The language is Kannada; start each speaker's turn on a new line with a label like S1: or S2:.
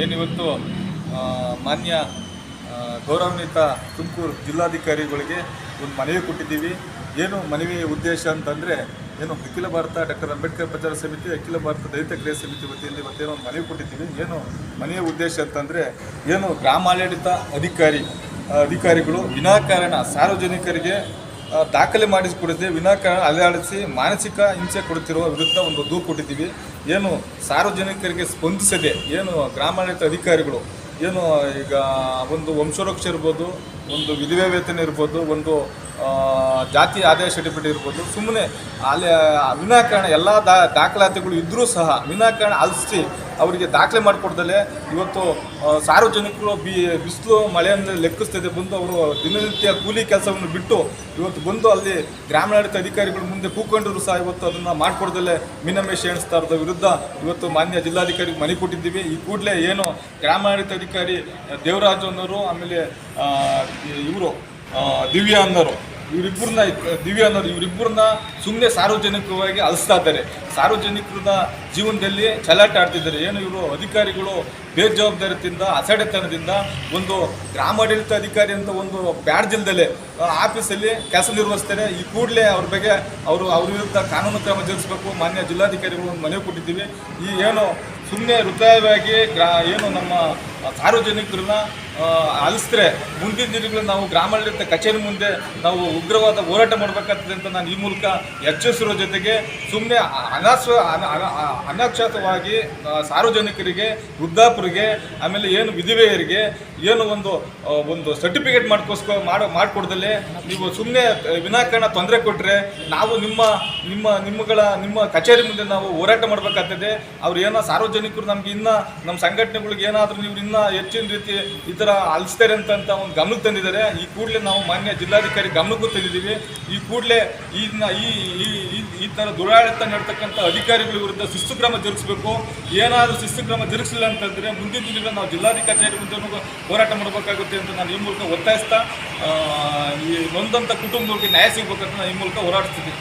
S1: ಏನಿವತ್ತು ಮಾನ್ಯ ಗೌರವಾನ್ವಿತ ತುಮಕೂರು ಜಿಲ್ಲಾಧಿಕಾರಿಗಳಿಗೆ ಒಂದು ಮನವಿ ಕೊಟ್ಟಿದ್ದೀವಿ. ಏನು ಮನವಿ ಉದ್ದೇಶ ಅಂತಂದರೆ ಏನು ಅಖಿಲ ಭಾರತ ಡಾಕ್ಟರ್ ಅಂಬೇಡ್ಕರ್ ಪ್ರಚಾರ ಸಮಿತಿ, ಅಖಿಲ ಭಾರತ ದಲಿತ ಕ್ರಿಯಾ ಸಮಿತಿ ವತಿಯಲ್ಲಿ ಇವತ್ತೇನೋ ಒಂದು ಮನವಿ ಕೊಟ್ಟಿದ್ದೀವಿ. ಏನು ಮನೆಯ ಉದ್ದೇಶ ಅಂತಂದರೆ ಏನು ಗ್ರಾಮಾಡಳಿತ ಅಧಿಕಾರಿಗಳು ವಿನಾಕಾರಣ ಸಾರ್ವಜನಿಕರಿಗೆ ದಾಖಲೆ ಮಾಡಿಸಿಕೊಡದೆ ವಿನಾಕಾರಣ ಅಲೆದಾಡಿಸಿ ಮಾನಸಿಕ ಹಿಂಸೆ ಕೊಡುತ್ತಿರುವ ವಿರುದ್ಧ ಒಂದು ದೂರು ಕೊಟ್ಟಿದ್ದೀವಿ. ಏನು ಸಾರ್ವಜನಿಕರಿಗೆ ಸ್ಪಂದಿಸದೆ ಏನು ಗ್ರಾಮಾಡಳಿತ ಅಧಿಕಾರಿಗಳು ಏನು ಈಗ ಒಂದು ವಂಶವೃಕ್ಷ ಇರ್ಬೋದು, ಒಂದು ವಿಧವೆ ವೇತನ ಇರ್ಬೋದು, ಒಂದು ಜಾತಿ ಆದಾಯ ಸರ್ಟಿಫಿಕೇಟ್ ಇರ್ಬೋದು, ಸುಮ್ಮನೆ ಅಲ್ಲಿ ವಿನಾಕಾರಣ ಎಲ್ಲ ದಾಖಲಾತಿಗಳು ಇದ್ದರೂ ಸಹ ವಿನಾಕಾರಣ ಅಲಿಸಿ ಅವರಿಗೆ ದಾಖಲೆ ಮಾಡಿಕೊಡ್ದಲೇ ಇವತ್ತು ಸಾರ್ವಜನಿಕರು ಬಿಸಿಲು ಮಳೆಯನ್ನು ಲೆಕ್ಕಿಸ್ತದೆ ಬಂದು ಅವರು ದಿನನಿತ್ಯ ಕೂಲಿ ಕೆಲಸವನ್ನು ಬಿಟ್ಟು ಇವತ್ತು ಬಂದು ಅಲ್ಲಿ ಗ್ರಾಮಾಡಳಿತ ಅಧಿಕಾರಿಗಳ ಮುಂದೆ ಕೂತ್ಕೊಂಡ್ರು ಸಹ ಇವತ್ತು ಅದನ್ನು ಮಾಡಿಕೊಡ್ದಲೇ ಮೀನಮೇಷ ಎಣಿಸ್ತಾ ಇರೋದ್ರ ವಿರುದ್ಧ ಇವತ್ತು ಮಾನ್ಯ ಜಿಲ್ಲಾಧಿಕಾರಿಗೆ ಮನವಿ ಕೊಟ್ಟಿದ್ದೀವಿ. ಈ ಕೂಡಲೇ ಏನು ಗ್ರಾಮಾಡಳಿತ ಅಧಿಕಾರಿ ದೇವರಾಜು ಅನ್ನೋರು, ಆಮೇಲೆ ಇವರು ದಿವ್ಯಾ ಅನ್ನೋರು, ಇವರಿಬ್ಬರನ್ನ ಸುಮ್ಮನೆ ಸಾರ್ವಜನಿಕವಾಗಿ ಅಲಿಸ್ತಾ ಇದ್ದಾರೆ. ಸಾರ್ವಜನಿಕರ ಜೀವನದಲ್ಲಿ ಚಲಾಟ ಆಡ್ತಿದ್ದಾರೆ. ಏನು ಇವರು ಅಧಿಕಾರಿಗಳು ಬೇಜವಾಬ್ದಾರಿಯಿಂದ ಅಸಡೆತನದಿಂದ ಒಂದು ಗ್ರಾಮಾಡಳಿತ ಅಧಿಕಾರಿ ಅಂತ ಒಂದು ಬ್ಯಾಡ್ಜ್ ಇಲ್ದಲೆ ಆಫೀಸಲ್ಲಿ ಕೆಲಸ ನಿರ್ವಹಿಸ್ತಾರೆ. ಈ ಕೂಡಲೇ ಅವ್ರ ಬಗ್ಗೆ ಅವ್ರ ವಿರುದ್ಧ ಕಾನೂನು ಕ್ರಮ ಜರುಗಿಸಬೇಕು. ಮಾನ್ಯ ಜಿಲ್ಲಾಧಿಕಾರಿಗಳು ಒಂದು ಮನವಿ ಕೊಟ್ಟಿದ್ದೀವಿ. ಈ ಏನು ಸುಮ್ಮನೆ ಹೃದಯವಾಗಿ ಏನು ನಮ್ಮ ಸಾರ್ವಜನಿಕರನ್ನ ಅಲಿಸಿದ್ರೆ ಮುಂದಿನ ದಿನಗಳಲ್ಲಿ ನಾವು ಗ್ರಾಮಾಡಳಿತ ಕಚೇರಿ ಮುಂದೆ ನಾವು ಉಗ್ರವಾದ ಹೋರಾಟ ಮಾಡಬೇಕಾಗ್ತದೆ ಅಂತ ನಾನು ಈ ಮೂಲಕ ಎಚ್ಚರಿಸಿರೋ ಜೊತೆಗೆ ಸುಮ್ಮನೆ ಅನಕ್ಷತವಾಗಿ ಸಾರ್ವಜನಿಕರಿಗೆ, ವೃದ್ಧಾಪರಿಗೆ, ಆಮೇಲೆ ಏನು ವಿಧವೆಯರಿಗೆ ಏನು ಒಂದು ಸರ್ಟಿಫಿಕೇಟ್ ಮಾಡಿಕೊಡ್ದಲ್ಲೇ ನೀವು ಸುಮ್ಮನೆ ವಿನಾಕಾರಣ ತೊಂದರೆ ಕೊಟ್ಟರೆ ನಾವು ನಿಮ್ಮ ಕಚೇರಿ ಮುಂದೆ ನಾವು ಹೋರಾಟ ಮಾಡಬೇಕಾಗ್ತದೆ. ಅವ್ರು ಏನೋ ಸಾರ್ವಜನಿಕರು ನಮ್ಗೆ ನಮ್ಮ ಸಂಘಟನೆಗಳಿಗೆ ಏನಾದರೂ ನೀವು ಇನ್ನೂ ಹೆಚ್ಚಿನ ರೀತಿ ಈ ಥರ ಅಲಿಸ್ತಾರೆ ಅಂತ ಒಂದು ಗಮನಕ್ಕೆ ತಂದಿದ್ದಾರೆ. ಈ ಕೂಡಲೇ ನಾವು ಮಾನ್ಯ ಜಿಲ್ಲಾಧಿಕಾರಿ ಗಮನಕ್ಕೂ ತಂದಿದ್ದೀವಿ. ಈ ಕೂಡಲೇ ಈ ಥರ ದುರಾಡಳಿತ ನಡೆತಕ್ಕಂಥ ಅಧಿಕಾರಿಗಳ ವಿರುದ್ಧ ಶಿಸ್ತು ಕ್ರಮ ಜರುಗಿಸಬೇಕು. ಏನಾದರೂ ಶಿಸ್ತು ಕ್ರಮ ಜರುಗಿಸಿಲ್ಲ ಅಂತಂದರೆ ಮುಂದಿನ ದಿನಗಳಲ್ಲಿ ನಾವು ಜಿಲ್ಲಾಧಿಕಾರಿ ಮುಂದೆ ಹೋರಾಟ ಮಾಡಬೇಕಾಗುತ್ತೆ ಅಂತ ನಾನು ಈ ಮೂಲಕ ಒತ್ತಾಯಿಸ್ತಾ ಈ ನೊಂದಂಥ ಕುಟುಂಬಗಳಿಗೆ ನ್ಯಾಯ ಸಿಗಬೇಕಂತ ನಾನು ಈ ಮೂಲಕ ಹೋರಾಡ್ತಿದ್ದೀನಿ.